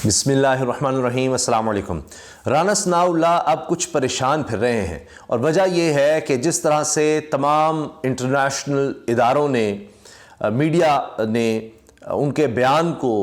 بسم اللہ الرحمن الرحیم۔ السلام علیکم۔ رانا ثناء اللہ اب کچھ پریشان پھر رہے ہیں، اور وجہ یہ ہے کہ جس طرح سے تمام انٹرنیشنل اداروں نے، میڈیا نے ان کے بیان کو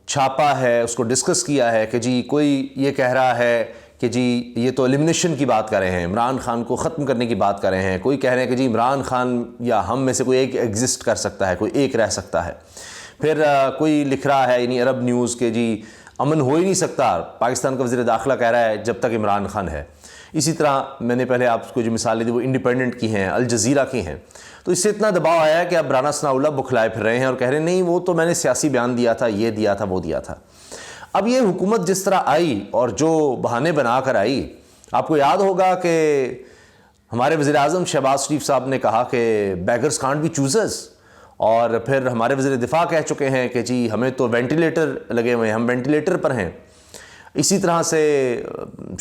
چھاپا ہے، اس کو ڈسکس کیا ہے کہ جی کوئی یہ کہہ رہا ہے کہ جی یہ تو ایلیمنیشن کی بات کر رہے ہیں، عمران خان کو ختم کرنے کی بات کر رہے ہیں، کوئی کہہ رہے ہیں کہ جی عمران خان یا ہم میں سے کوئی ایک ایگزسٹ کر سکتا ہے، کوئی ایک رہ سکتا ہے۔ پھر کوئی لکھ رہا ہے یعنی عرب نیوز کے جی امن ہو ہی نہیں سکتا، پاکستان کا وزیر داخلہ کہہ رہا ہے جب تک عمران خان ہے۔ اسی طرح میں نے پہلے آپ کو جو مثالیں دی وہ انڈیپینڈنٹ کی ہیں، الجزیرہ کی ہیں۔ تو اس سے اتنا دباؤ آیا کہ اب رانا ثناء اللہ بکھلائے پھر رہے ہیں اور کہہ رہے ہیں نہیں وہ تو میں نے سیاسی بیان دیا تھا، یہ دیا تھا، وہ دیا تھا۔ اب یہ حکومت جس طرح آئی اور جو بہانے بنا کر آئی، آپ کو یاد ہوگا کہ ہمارے وزیر اعظم شہباز شریف صاحب نے کہا کہ بیگرز کانٹ بی چوزرز، اور پھر ہمارے وزیر دفاع کہہ چکے ہیں کہ جی ہمیں تو وینٹیلیٹر لگے ہوئے ہیں، ہم وینٹیلیٹر پر ہیں۔ اسی طرح سے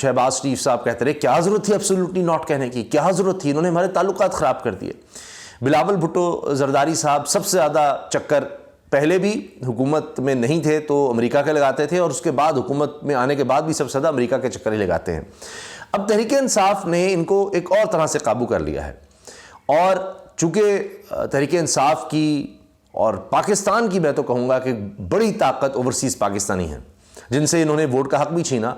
شہباز شریف صاحب کہتے رہے کیا ضرورت تھی ایبسولوٹلی ناٹ کہنے کی، کیا ضرورت تھی، انہوں نے ہمارے تعلقات خراب کر دیے۔ بلاول بھٹو زرداری صاحب سب سے زیادہ چکر پہلے بھی حکومت میں نہیں تھے تو امریکہ کے لگاتے تھے، اور اس کے بعد حکومت میں آنے کے بعد بھی سب سے زیادہ امریکہ کے چکر ہی لگاتے ہیں۔ اب تحریک انصاف نے ان کو ایک اور طرح سے قابو کر لیا ہے، اور چونکہ تحریک انصاف کی اور پاکستان کی میں تو کہوں گا کہ بڑی طاقت اوورسیز پاکستانی ہیں جن سے انہوں نے ووٹ کا حق بھی چھینا۔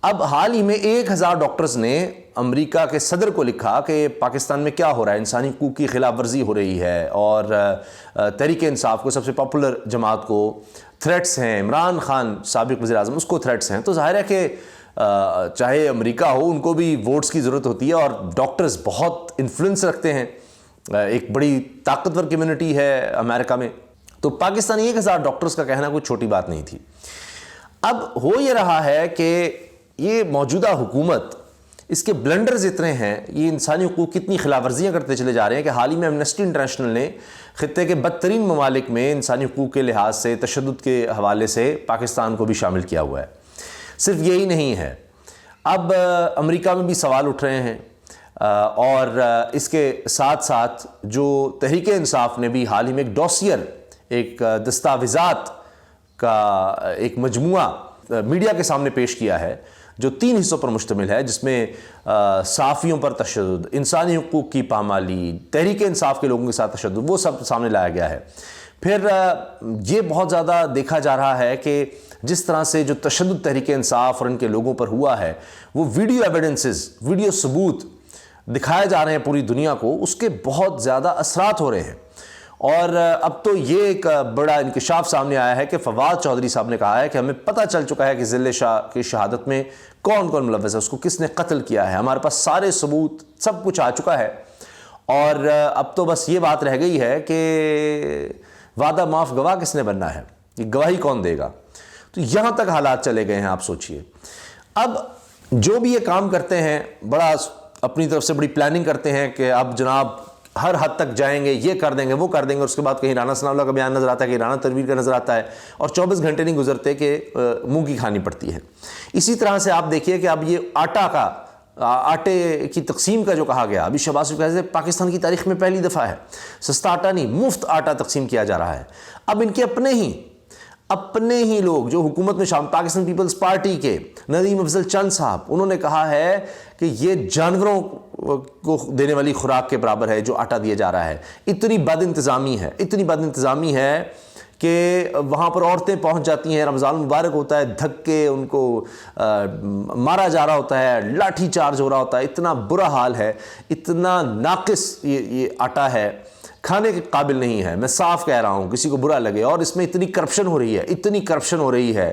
اب حال ہی میں 1000 ڈاکٹرز نے امریکہ کے صدر کو لکھا کہ پاکستان میں کیا ہو رہا ہے، انسانی حقوق کی خلاف ورزی ہو رہی ہے، اور تحریک انصاف کو، سب سے پاپولر جماعت کو تھریٹس ہیں، عمران خان سابق وزیر اعظم اس کو تھریٹس ہیں۔ تو ظاہر ہے کہ چاہے امریکہ ہو ان کو بھی ووٹس کی ضرورت ہوتی ہے، اور ڈاکٹرز بہت انفلوئنس رکھتے ہیں، ایک بڑی طاقتور کمیونٹی ہے امریکہ میں۔ تو پاکستانی 1000 ڈاکٹرز کا کہنا کوئی چھوٹی بات نہیں تھی۔ اب ہو یہ رہا ہے کہ یہ موجودہ حکومت، اس کے بلنڈرز اتنے ہیں، یہ انسانی حقوق کی اتنی خلاف ورزیاں کرتے چلے جا رہے ہیں کہ حال ہی میں ایمنسٹی انٹرنیشنل نے خطے کے بدترین ممالک میں انسانی حقوق کے لحاظ سے، تشدد کے حوالے سے پاکستان کو بھی شامل کیا ہوا ہے۔ صرف یہی نہیں ہے، اب امریکہ میں بھی سوال اٹھ رہے ہیں، اور اس کے ساتھ ساتھ جو تحریک انصاف نے بھی حال ہی میں ایک ڈوسیئر، ایک دستاویزات کا ایک مجموعہ میڈیا کے سامنے پیش کیا ہے جو 3 حصوں پر مشتمل ہے، جس میں صحافیوں پر تشدد، انسانی حقوق کی پامالی، تحریک انصاف کے لوگوں کے ساتھ تشدد، وہ سب سامنے لایا گیا ہے۔ پھر یہ بہت زیادہ دیکھا جا رہا ہے کہ جس طرح سے جو تشدد تحریک انصاف اور ان کے لوگوں پر ہوا ہے، وہ ویڈیو ایویڈنسز، ویڈیو ثبوت دکھائے جا رہے ہیں پوری دنیا کو، اس کے بہت زیادہ اثرات ہو رہے ہیں۔ اور اب تو یہ ایک بڑا انکشاف سامنے آیا ہے کہ فواد چودھری صاحب نے کہا ہے کہ ہمیں پتہ چل چکا ہے کہ ذل شاہ کی شہادت میں کون کون ملوث ہے، اس کو کس نے قتل کیا ہے، ہمارے پاس سارے ثبوت سب کچھ آ چکا ہے، اور اب تو بس یہ بات رہ گئی ہے کہ وعدہ معاف گواہ کس نے بننا ہے، یہ گواہی کون دے گا۔ تو یہاں تک حالات چلے گئے ہیں، آپ سوچئے۔ اب جو بھی یہ کام کرتے ہیں، بڑا اپنی طرف سے بڑی پلاننگ کرتے ہیں کہ اب جناب ہر حد تک جائیں گے، یہ کر دیں گے، وہ کر دیں گے، اور اس کے بعد کہیں رانا ثناء اللہ کا بیان نظر آتا ہے، کہیں رانا تنویر کا نظر آتا ہے، اور 24 گھنٹے نہیں گزرتے کہ منہ کی کھانی پڑتی ہے۔ اسی طرح سے آپ دیکھیے کہ اب یہ آٹے کی تقسیم کا جو کہا گیا، ابھی شہباز شریف کہتے ہیں پاکستان کی تاریخ میں پہلی دفعہ ہے سستا آٹا نہیں، مفت آٹا تقسیم کیا جا رہا ہے۔ اب ان کے اپنے ہی لوگ جو حکومت میں شامل، پاکستان پیپلز پارٹی کے ندیم افضل چند صاحب، انہوں نے کہا ہے کہ یہ جانوروں کو دینے والی خوراک کے برابر ہے جو آٹا دیا جا رہا ہے۔ اتنی بد انتظامی ہے کہ وہاں پر عورتیں پہنچ جاتی ہیں، رمضان مبارک ہوتا ہے، دھکے ان کو مارا جا رہا ہوتا ہے، لاٹھی چارج ہو رہا ہوتا ہے، اتنا برا حال ہے، اتنا ناقص یہ آٹا ہے، کھانے کے قابل نہیں ہے۔ میں صاف کہہ رہا ہوں، کسی کو برا لگے، اور اس میں اتنی کرپشن ہو رہی ہے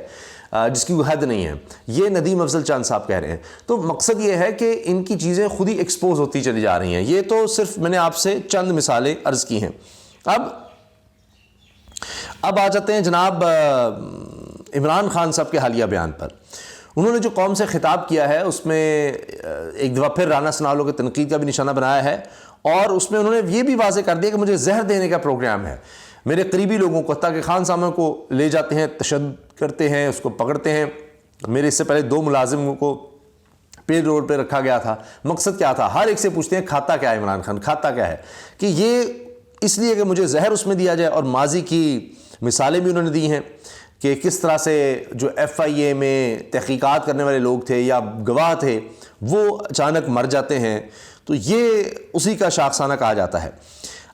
جس کی کوئی حد نہیں ہے، یہ ندیم افضل چند صاحب کہہ رہے ہیں۔ تو مقصد یہ ہے کہ ان کی چیزیں خود ہی ایکسپوز ہوتی چلی جا رہی ہیں۔ یہ تو صرف میں نے آپ سے چند مثالیں عرض کی ہیں۔ اب آ جاتے ہیں جناب عمران خان صاحب کے حالیہ بیان پر۔ انہوں نے جو قوم سے خطاب کیا ہے اس میں ایک دفعہ پھر رانا ثناء اللہ کی تنقید کا بھی نشانہ بنایا ہے، اور اس میں انہوں نے یہ بھی واضح کر دیا کہ مجھے زہر دینے کا پروگرام ہے۔ میرے قریبی لوگوں کو، حتیٰ کہ خان صاحب کو لے جاتے ہیں، تشدد کرتے ہیں، اس کو پکڑتے ہیں۔ میرے اس سے پہلے 2 ملازموں کو پے روڈ پہ رکھا گیا تھا۔ مقصد کیا تھا؟ ہر ایک سے پوچھتے ہیں کھاتا کیا ہے عمران خان، کھاتا کیا ہے، کہ یہ اس لیے کہ مجھے زہر اس میں دیا جائے، اور ماضی کی مثالیں بھی انہوں نے دی ہیں کہ کس طرح سے جو FIA میں تحقیقات کرنے والے لوگ تھے یا گواہ تھے وہ اچانک مر جاتے ہیں، تو یہ اسی کا شاخسانہ کہا جاتا ہے۔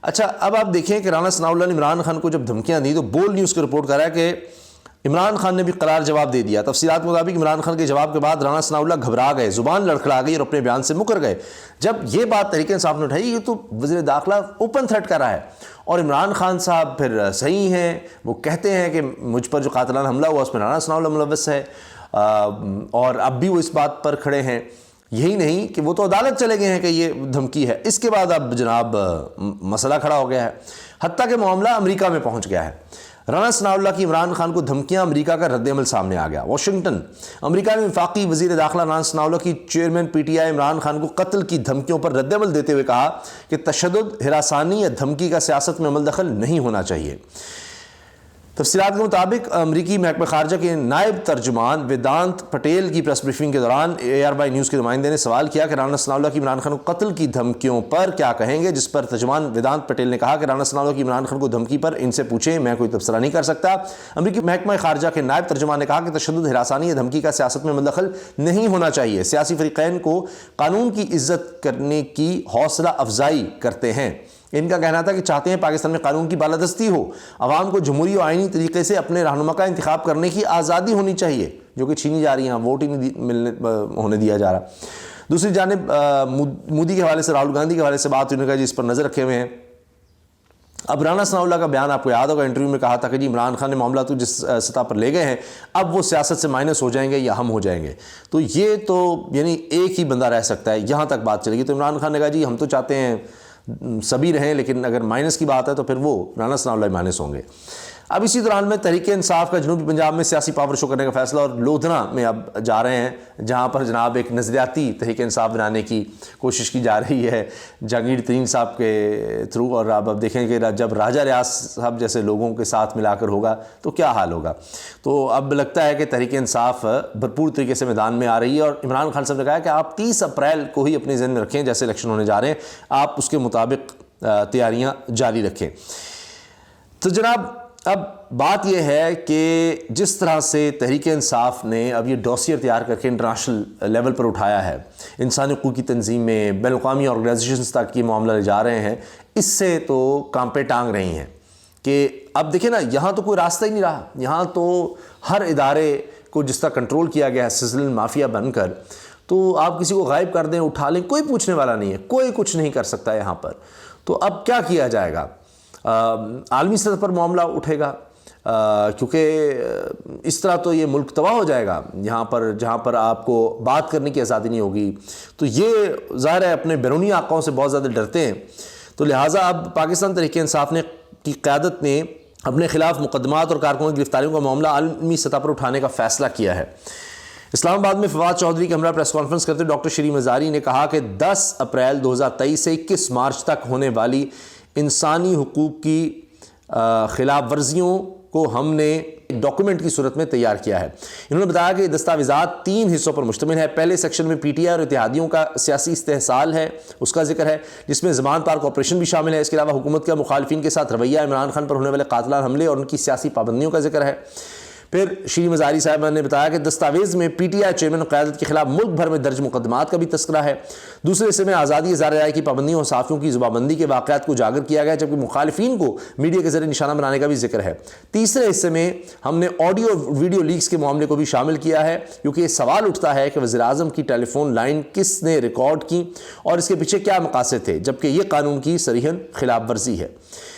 اچھا، اب آپ دیکھیں کہ رانا ثناء اللہ نے عمران خان کو جب دھمکیاں دی تو بول نیوز کو رپورٹ کر رہا ہے کہ عمران خان نے بھی قرار جواب دے دیا۔ تفصیلات کے مطابق عمران خان کے جواب کے بعد رانا ثناء اللہ گھبرا گئے، زبان لڑکھڑا گئی اور اپنے بیان سے مکر گئے۔ جب یہ بات تحریک انصاف نے اٹھائی، یہ تو وزیر داخلہ اوپن تھریٹ کر رہا ہے، اور عمران خان صاحب پھر صحیح ہیں، وہ کہتے ہیں کہ مجھ پر جو قاتلانہ حملہ ہوا اس میں رانا ثناء اللہ ملوث ہے، اور اب بھی وہ اس بات پر کھڑے ہیں۔ یہی نہیں کہ وہ تو عدالت چلے گئے ہیں کہ یہ دھمکی ہے، اس کے بعد اب جناب مسئلہ کھڑا ہو گیا ہے، حتیٰ کہ معاملہ امریکہ میں پہنچ گیا ہے۔ رانا ثناء اللہ کی عمران خان کو دھمکیاں، امریکہ کا رد عمل سامنے آ گیا۔ واشنگٹن، امریکہ نے وفاقی وزیر داخلہ رانا ثناء اللہ کی چیئرمین PTI عمران خان کو قتل کی دھمکیوں پر رد عمل دیتے ہوئے کہا کہ تشدد، ہراسانی یا دھمکی کا سیاست میں عمل دخل نہیں ہونا چاہیے۔ تفصیلات کے مطابق امریکی محکمہ خارجہ کے نائب ترجمان ویدانت پٹیل کی پریس بریفنگ کے دوران ARY نیوز کے نمائندے نے سوال کیا کہ رانا ثناء اللہ کی عمران خان کو قتل کی دھمکیوں پر کیا کہیں گے، جس پر ترجمان ویدانت پٹیل نے کہا کہ رانا ثناء اللہ کی عمران خان کو دھمکی پر ان سے پوچھیں، میں کوئی تبصرہ نہیں کر سکتا۔ امریکی محکمہ خارجہ کے نائب ترجمان نے کہا کہ تشدد، ہراسانی یا دھمکی کا سیاست میں مدخل نہیں ہونا چاہیے، سیاسی فریقین کو قانون کی عزت کرنے کی حوصلہ افزائی کرتے ہیں۔ ان کا کہنا تھا کہ چاہتے ہیں پاکستان میں قانون کی بالادستی ہو، عوام کو جمہوری و آئینی طریقے سے اپنے رہنما کا انتخاب کرنے کی آزادی ہونی چاہیے، جو کہ چھینی جا رہی ہیں، ووٹ ہی نہیں ہونے دیا جا رہا۔ دوسری جانب مودی کے حوالے سے، راہل گاندھی کے حوالے سے بات ہونے کا جس پر نظر رکھے ہوئے ہیں۔ اب رانا ثناء اللہ کا بیان آپ کو یاد ہوگا، انٹرویو میں کہا تھا کہ جی عمران خان نے معاملہ تو جس سطح پر لے گئے ہیں اب وہ سیاست سے مائنس ہو جائیں گے یا ہم ہو جائیں گے، تو یہ تو یعنی ایک ہی بندہ رہ سکتا ہے، یہاں تک بات چلے گی۔ تو عمران خان نے کہا جی ہم تو چاہتے ہیں سبھی رہیں، لیکن اگر مائنس کی بات ہے تو پھر وہ رانا ثناء اللہ مائنس ہوں گے۔ اب اسی دوران میں تحریک انصاف کا جنوبی پنجاب میں سیاسی پاور شو کرنے کا فیصلہ، اور لودھنا میں اب جا رہے ہیں جہاں پر جناب ایک نظریاتی تحریک انصاف بنانے کی کوشش کی جا رہی ہے جہانگیر ترین صاحب کے تھرو، اور اب دیکھیں کہ جب راجہ ریاض صاحب جیسے لوگوں کے ساتھ ملا کر ہوگا تو کیا حال ہوگا۔ تو اب لگتا ہے کہ تحریک انصاف بھرپور طریقے سے میدان میں آ رہی ہے، اور عمران خان صاحب نے کہا کہ آپ 30 اپریل کو ہی اپنے ذہن میں رکھیں، جیسے الیکشن ہونے جا رہے ہیں آپ اس کے مطابق تیاریاں جاری رکھیں۔ تو جناب اب بات یہ ہے کہ جس طرح سے تحریک انصاف نے اب یہ ڈوسیئر تیار کر کے انٹرنیشنل لیول پر اٹھایا ہے، انسانی حقوق کی تنظیمیں، بین الاقوامی آرگنائزیشنز تک یہ معاملہ لے جا رہے ہیں، اس سے تو کانپے ٹانگ رہی ہیں کہ اب دیکھیں نا، یہاں تو کوئی راستہ ہی نہیں رہا، یہاں تو ہر ادارے کو جس طرح کنٹرول کیا گیا ہے سزلن مافیا بن کر، تو آپ کسی کو غائب کر دیں، اٹھا لیں، کوئی پوچھنے والا نہیں ہے، کوئی کچھ نہیں کر سکتا یہاں پر۔ تو اب کیا کیا جائے گا؟ عالمی سطح پر معاملہ اٹھے گا، کیونکہ اس طرح تو یہ ملک تباہ ہو جائے گا یہاں پر، جہاں پر آپ کو بات کرنے کی آزادی نہیں ہوگی۔ تو یہ ظاہر ہے اپنے بیرونی آقاؤں سے بہت زیادہ ڈرتے ہیں، تو لہٰذا اب پاکستان تحریک انصاف نے کی قیادت نے اپنے خلاف مقدمات اور کارکنوں کی گرفتاریوں کا معاملہ عالمی سطح پر اٹھانے کا فیصلہ کیا ہے۔ اسلام آباد میں فواد چودھری کے ہمراہ پریس کانفرنس کرتے ڈاکٹر شری مزاری نے کہا کہ 10 اپریل 2023 سے 21 مارچ تک ہونے والی انسانی حقوق کی خلاف ورزیوں کو ہم نے ڈاکومنٹ کی صورت میں تیار کیا ہے۔ انہوں نے بتایا کہ یہ دستاویزات 3 حصوں پر مشتمل ہے۔ پہلے سیکشن میں PTI اور اتحادیوں کا سیاسی استحصال ہے، اس کا ذکر ہے، جس میں زمان پار کوآپریشن بھی شامل ہے۔ اس کے علاوہ حکومت کا مخالفین کے ساتھ رویہ، عمران خان پر ہونے والے قاتلانہ حملے اور ان کی سیاسی پابندیوں کا ذکر ہے۔ پھر شری مزاری صاحبہ نے بتایا کہ دستاویز میں PTI چیئرمین و قیادت کے خلاف ملک بھر میں درج مقدمات کا بھی تذکرہ ہے۔ دوسرے حصے میں آزادی اظہار رائے کی پابندیوں اور صحافیوں کی زبانبندی کے واقعات کو اجاگر کیا گیا، جبکہ مخالفین کو میڈیا کے ذریعے نشانہ بنانے کا بھی ذکر ہے۔ تیسرے حصے میں ہم نے آڈیو ویڈیو لیکس کے معاملے کو بھی شامل کیا ہے، کیونکہ یہ سوال اٹھتا ہے کہ وزیر اعظم کی ٹیلی فون لائن کس نے ریکارڈ کی اور اس کے پیچھے کیا مقاصد تھے، جبکہ یہ قانون کی صریحاً خلاف ورزی ہے۔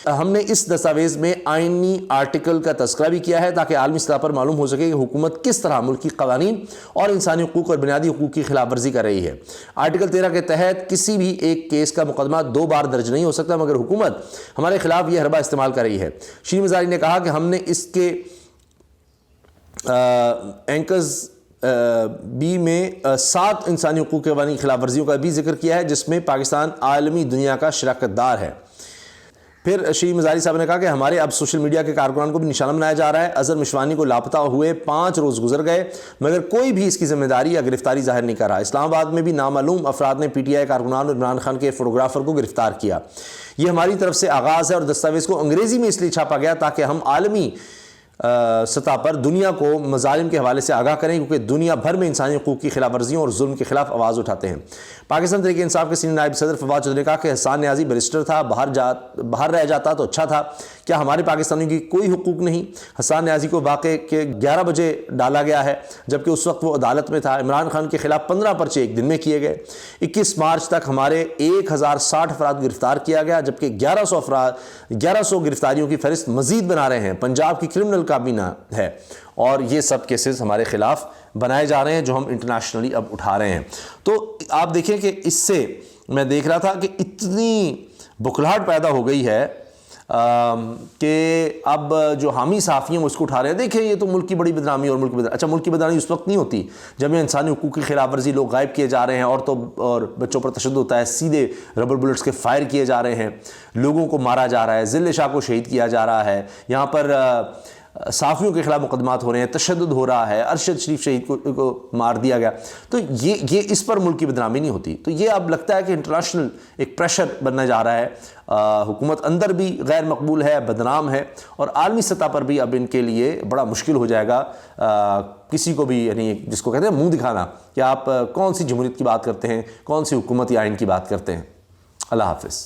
ہم نے اس دستاویز میں آئینی آرٹیکل کا تذکرہ بھی کیا ہے تاکہ عالمی سطح پر معلوم ہو سکے کہ حکومت کس طرح ملکی قوانین اور انسانی حقوق اور بنیادی حقوق کی خلاف ورزی کر رہی ہے۔ آرٹیکل 13 کے تحت کسی بھی ایک کیس کا مقدمہ 2 بار درج نہیں ہو سکتا، مگر حکومت ہمارے خلاف یہ حربہ استعمال کر رہی ہے۔ شری مزاری نے کہا کہ ہم نے اس کے اینکرز بی میں 7 انسانی حقوق کے قوانین کی خلاف ورزیوں کا بھی ذکر کیا ہے، جس میں پاکستان عالمی دنیا کا شراکت دار ہے۔ پھر شری مزاری صاحب نے کہا کہ ہمارے اب سوشل میڈیا کے کارکنان کو بھی نشانہ بنایا جا رہا ہے۔ اظہر مشوانی کو لاپتہ ہوئے 5 روز گزر گئے، مگر کوئی بھی اس کی ذمہ داری یا گرفتاری ظاہر نہیں کر رہا۔ اسلام آباد میں بھی نامعلوم افراد نے PTI کارکنان اور عمران خان کے فوٹوگرافر کو گرفتار کیا۔ یہ ہماری طرف سے آغاز ہے اور دستاویز کو انگریزی میں اس لیے چھاپا گیا تاکہ ہم عالمی سطح پر دنیا کو مظالم کے حوالے سے آگاہ کریں، کیونکہ دنیا بھر میں انسانی حقوق کی خلاف ورزیوں اور ظلم کے خلاف آواز اٹھاتے ہیں۔ پاکستان تحریک انصاف کے سینئر نائب صدر فواد چودھری نے کہا کہ حسان نیازی بیرسٹر تھا، باہر رہ جاتا تو اچھا تھا، کیا ہمارے پاکستانیوں کی کوئی حقوق نہیں؟ حسان نیازی کو واقعے کے 11 بجے ڈالا گیا ہے، جبکہ اس وقت وہ عدالت میں تھا۔ عمران خان کے خلاف 15 پرچے ایک دن میں کیے گئے۔ 21 مارچ تک ہمارے 1060 افراد گرفتار کیا گیا، جبکہ 1100 گرفتاریوں کی فہرست مزید بنا رہے ہیں۔ پنجاب کی کرمنل کابینہ ہے، اور یہ سب کیسز ہمارے خلاف بنائے جا رہے ہیں جو ہم انٹرنیشنلی اب اٹھا رہے ہیں۔ تو آپ دیکھیں کہ اس سے میں دیکھ رہا تھا کہ اتنی بکھلاہٹ پیدا ہو گئی ہے کہ اب جو حامی صحافی ہیں وہ اس کو اٹھا رہے ہیں۔ دیکھیں یہ تو ملک کی بڑی بدنامی اور ملک کی بدنامی، اچھا ملک کی بدنامی اس وقت نہیں ہوتی جب یہ انسانی حقوق کی خلاف ورزی، لوگ غائب کیے جا رہے ہیں، عورتوں اور بچوں پر تشدد ہوتا ہے، سیدھے ربر بلٹس کے فائر کیے جا رہے ہیں، لوگوں کو مارا جا رہا ہے، ذل شاہ کو شہید کیا جا رہا ہے، یہاں پر صحافیوں کے خلاف مقدمات ہو رہے ہیں، تشدد ہو رہا ہے، ارشد شریف شہید کو مار دیا گیا، تو یہ اس پر ملک کی بدنامی نہیں ہوتی۔ تو یہ اب لگتا ہے کہ انٹرنیشنل ایک پریشر بننے جا رہا ہے، حکومت اندر بھی غیر مقبول ہے، بدنام ہے، اور عالمی سطح پر بھی اب ان کے لیے بڑا مشکل ہو جائے گا کسی کو بھی، یعنی جس کو کہتے ہیں منہ دکھانا کہ آپ کون سی جمہوریت کی بات کرتے ہیں، کون سی حکومت یا آئین کی بات کرتے ہیں۔ اللہ حافظ۔